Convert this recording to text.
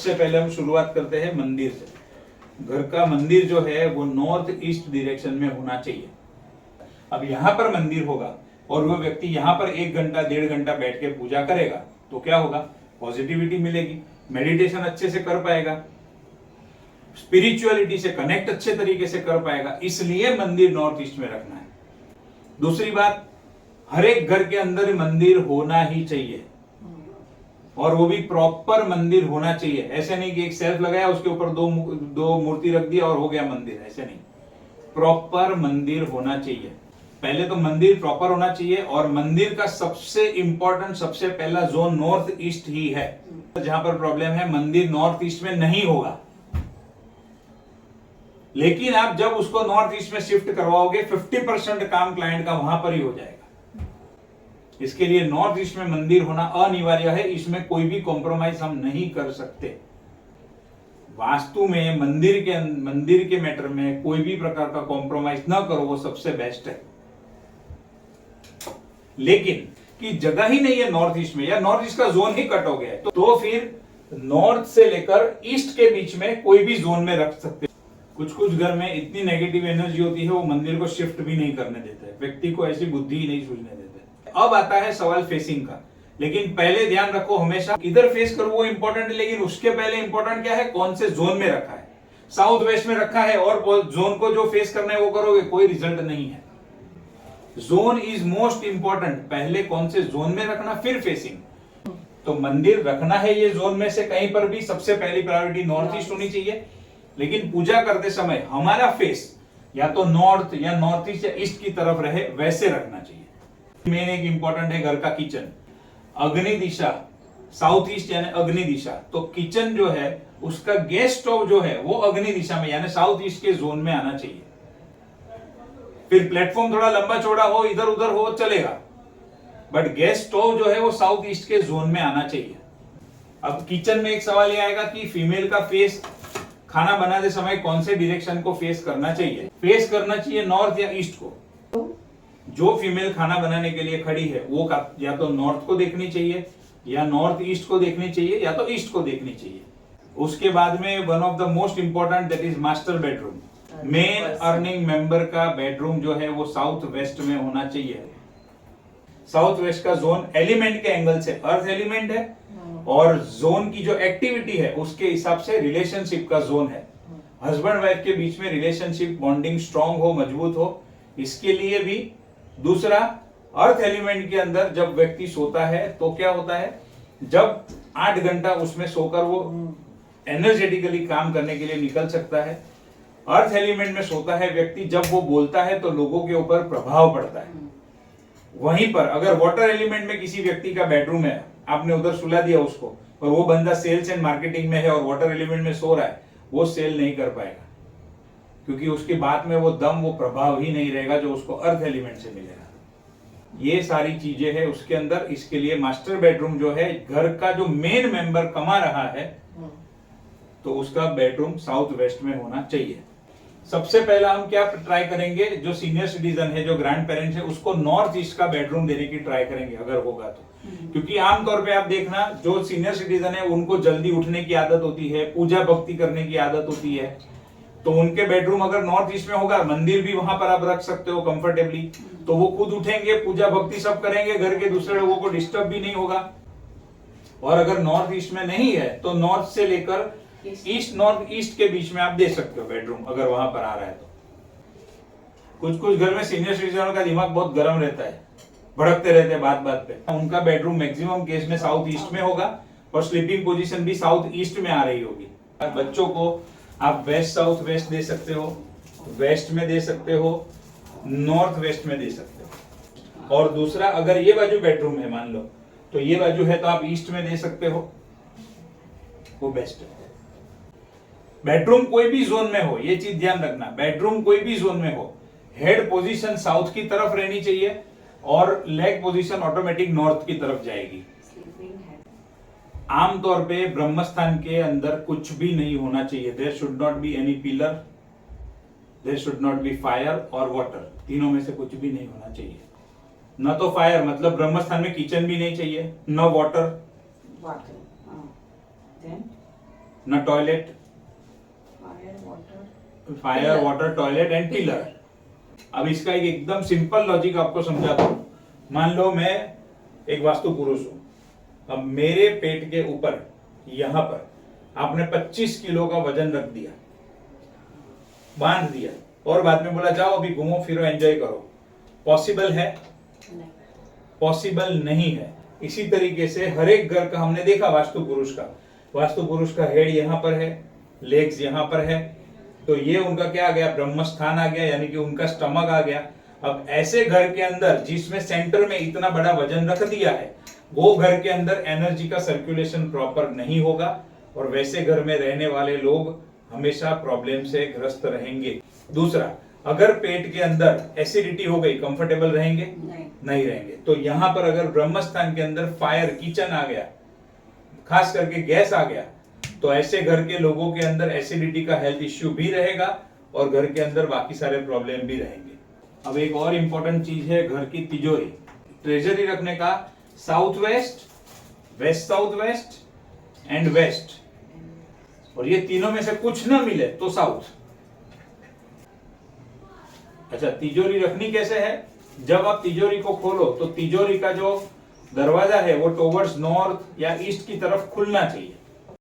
सबसे पहले हम शुरुआत करते हैं मंदिर से। घर का मंदिर जो है वो नॉर्थ ईस्ट डायरेक्शन में होना चाहिए। अब यहाँ पर मंदिर होगा और वो व्यक्ति यहाँ पर 1 घंटा 1.5 घंटा बैठ के पूजा करेगा तो क्या होगा, पॉजिटिविटी मिलेगी, मेडिटेशन अच्छे से कर पाएगा, स्पिरिचुअलिटी से कनेक्ट अच्छे तरीके से कर पाएगा। इसलिए मंदिर नॉर्थ ईस्ट में रखना है। दूसरी बात, हर एक घर के अंदर मंदिर होना ही चाहिए और वो भी प्रॉपर मंदिर होना चाहिए। ऐसे नहीं कि एक सेल्फ लगाया उसके ऊपर दो मूर्ति रख दिया और हो गया मंदिर, ऐसे नहीं। प्रॉपर मंदिर होना चाहिए। पहले तो मंदिर प्रॉपर होना चाहिए और मंदिर का सबसे इंपॉर्टेंट सबसे पहला जोन नॉर्थ ईस्ट ही है। जहां पर प्रॉब्लम है, मंदिर नॉर्थ ईस्ट में नहीं होगा, लेकिन आप जब उसको नॉर्थ ईस्ट में शिफ्ट करवाओगे 50% काम क्लाइंट का वहां पर ही हो जाएगा। इसके लिए नॉर्थ ईस्ट में मंदिर होना अनिवार्य है, इसमें कोई भी कॉम्प्रोमाइज हम नहीं कर सकते। वास्तु में मंदिर के मैटर में कोई भी प्रकार का कॉम्प्रोमाइज ना करो, वो सबसे बेस्ट है। लेकिन कि जगह ही नहीं है नॉर्थ ईस्ट में या नॉर्थ ईस्ट का जोन ही कट हो गया है, तो फिर नॉर्थ से लेकर ईस्ट के बीच में कोई भी जोन में रख सकते। कुछ घर में इतनी नेगेटिव एनर्जी होती है वो मंदिर को शिफ्ट भी नहीं करने देते, व्यक्ति को ऐसी बुद्धि ही नहीं सूझने देते। अब आता है सवाल फेसिंग का, लेकिन पहले ध्यान रखो हमेशा इधर फेस करो वो इंपॉर्टेंट है, लेकिन उसके पहले इंपॉर्टेंट क्या है, कौन से जोन में रखा है। साउथ वेस्ट में रखा है और जोन को जो फेस करना है वो करोगे, कोई रिजल्ट नहीं है। जोन इज मोस्ट इंपॉर्टेंट, पहले कौन से जोन में रखना फिर फेसिंग। तो मंदिर रखना है ये जोन में से कहीं पर भी, सबसे पहली प्रायोरिटी नॉर्थ ईस्ट होनी चाहिए। लेकिन पूजा करते समय हमारा फेस या तो नॉर्थ या नॉर्थ ईस्ट या ईस्ट की तरफ रहे, वैसे रखना चाहिए। मेन एक इंपॉर्टेंट है घर का किचन, अग्नि दिशा साउथ ईस्ट यानी अग्नि दिशा। तो किचन जो है उसका गैस स्टोव जो है वो अग्नि दिशा में यानी साउथ ईस्ट के जोन में आना चाहिए। फिर प्लेटफॉर्म थोड़ा लंबा चौड़ा हो, इधर उधर हो चलेगा, बट गैस स्टोव जो है वो साउथ ईस्ट के जोन में आना चाहिए। अब किचन में एक सवाल ये आएगा कि फीमेल का फेस खाना बनाते समय कौन से डायरेक्शन को फेस करना चाहिए। फेस करना चाहिए नॉर्थ या ईस्ट को। जो फीमेल खाना बनाने के लिए खड़ी है वो या तो नॉर्थ को देखनी चाहिए या नॉर्थ ईस्ट को देखनी चाहिए या तो ईस्ट को देखनी चाहिए। उसके बाद में one of the most important that is master bedroom. Main earning member का बेडरूम जो है वो साउथ वेस्ट में होना चाहिए। साउथ वेस्ट का जोन एलिमेंट के एंगल से अर्थ एलिमेंट है और जोन की जो एक्टिविटी है उसके हिसाब से रिलेशनशिप का जोन है। हस्बैंड वाइफ के बीच में रिलेशनशिप बॉन्डिंग स्ट्रांग हो, मजबूत हो, इसके लिए भी। दूसरा, अर्थ एलिमेंट के अंदर जब व्यक्ति सोता है तो क्या होता है, जब 8 घंटा उसमें सोकर वो एनर्जेटिकली काम करने के लिए निकल सकता है। अर्थ एलिमेंट में सोता है व्यक्ति, जब वो बोलता है तो लोगों के ऊपर प्रभाव पड़ता है। वहीं पर अगर वाटर एलिमेंट में किसी व्यक्ति का बेडरूम है, आपने उधर सुला दिया उसको और वो बंदा सेल्स एंड मार्केटिंग में है और वाटर एलिमेंट में सो रहा है, वो सेल नहीं कर पाएगा, क्योंकि उसकी बात में वो दम, वो प्रभाव ही नहीं रहेगा जो उसको अर्थ एलिमेंट से मिलेगा। ये सारी चीजें हैं उसके अंदर। इसके लिए मास्टर बेडरूम जो है, घर का जो मेन मेंबर कमा रहा है तो उसका बेडरूम साउथ वेस्ट में होना चाहिए। सबसे पहला हम क्या ट्राई करेंगे, जो सीनियर सिटीजन है, जो ग्रैंड पेरेंट्स है, उसको नॉर्थ ईस्ट का बेडरूम देने की ट्राई करेंगे अगर होगा तो। क्योंकि आमतौर पे आप देखना, जो सीनियर सिटीजन है उनको जल्दी उठने की आदत होती है, पूजा भक्ति करने की आदत होती है, तो उनके बेडरूम अगर नॉर्थ ईस्ट में होगा, मंदिर भी वहां पर आप रख सकते हो कंफर्टेबली, तो वो खुद उठेंगे, पूजा भक्ति सब करेंगे, घर के दूसरे लोगों को डिस्टर्ब भी नहीं होगा। और अगर नॉर्थ ईस्ट में नहीं है तो नॉर्थ से लेकर ईस्ट नॉर्थ ईस्ट के बीच में आप दे सकते हो बेडरूम, अगर वहां पर आ रहा है तो। कुछ घर में सीनियर सिटीजनों का दिमाग बहुत गर्म रहता है, भड़कते रहते हैं बात बात पे। उनका बेडरूम मैक्सिमम केस में साउथ ईस्ट में होगा और स्लीपिंग पोजीशन भी साउथ ईस्ट में आ रही होगी। बच्चों को आप वेस्ट साउथ वेस्ट दे सकते हो, वेस्ट में दे सकते हो, नॉर्थ वेस्ट में दे सकते हो। और दूसरा, अगर ये बाजू बेडरूम है मान लो, तो ये बाजू है तो आप ईस्ट में दे सकते हो, वो बेस्ट है। बेडरूम कोई भी जोन में हो, ये चीज ध्यान रखना, बेडरूम कोई भी जोन में हो, हेड पोजीशन साउथ की तरफ रहनी चाहिए और लेग पोजीशन ऑटोमेटिक नॉर्थ की तरफ जाएगी। आमतौर पे ब्रह्मस्थान के अंदर कुछ भी नहीं होना चाहिए। There should not be any pillar, there should not be fire और वाटर, तीनों में से कुछ भी नहीं होना चाहिए। न तो फायर मतलब ब्रह्मस्थान में किचन भी नहीं चाहिए, न वाटर। न toilet, fire water toilet and pillar. अब इसका एक एकदम सिंपल लॉजिक आपको समझाता हूं। मान लो मैं एक वास्तु पुरुष हूं, अब मेरे पेट के ऊपर यहां पर आपने 25 किलो का वजन रख दिया, बांध दिया, और बाद में बोला जाओ अभी घूमो फिरो एंजॉय करो। पॉसिबल है? पॉसिबल नहीं है। इसी तरीके से हर एक घर का हमने देखा वास्तु पुरुष का हेड यहां पर है, लेग्स यहां पर है, तो ये उनका क्या आ गया, ब्रह्म स्थान आ गया, यानी कि उनका स्टमक आ गया। अब ऐसे घर के अंदर जिसमें सेंटर में इतना बड़ा वजन रख दिया है, वो घर के अंदर एनर्जी का सर्कुलेशन प्रॉपर नहीं होगा, और वैसे घर में रहने वाले लोग हमेशा प्रॉब्लम से ग्रस्त रहेंगे। दूसरा, अगर पेट के अंदर एसिडिटी हो गई, कंफर्टेबल रहेंगे? नहीं रहेंगे। तो यहां पर अगर ब्रह्म स्थान के अंदर फायर, किचन आ गया, खास करके गैस आ गया, तो ऐसे घर के लोगों के अंदर एसिडिटी का हेल्थ इश्यू भी रहेगा और घर के अंदर बाकी सारे प्रॉब्लम भी रहेंगे। अब एक और इंपॉर्टेंट चीज है घर की तिजोरी, ट्रेजरी रखने का। South west, west south west and west, और ये तीनों में से कुछ ना मिले तो साउथ। अच्छा, तिजोरी रखनी कैसे है? जब आप तिजोरी को खोलो तो तिजोरी का जो दरवाजा है वो टुवर्ड्स नॉर्थ या ईस्ट की तरफ खुलना चाहिए।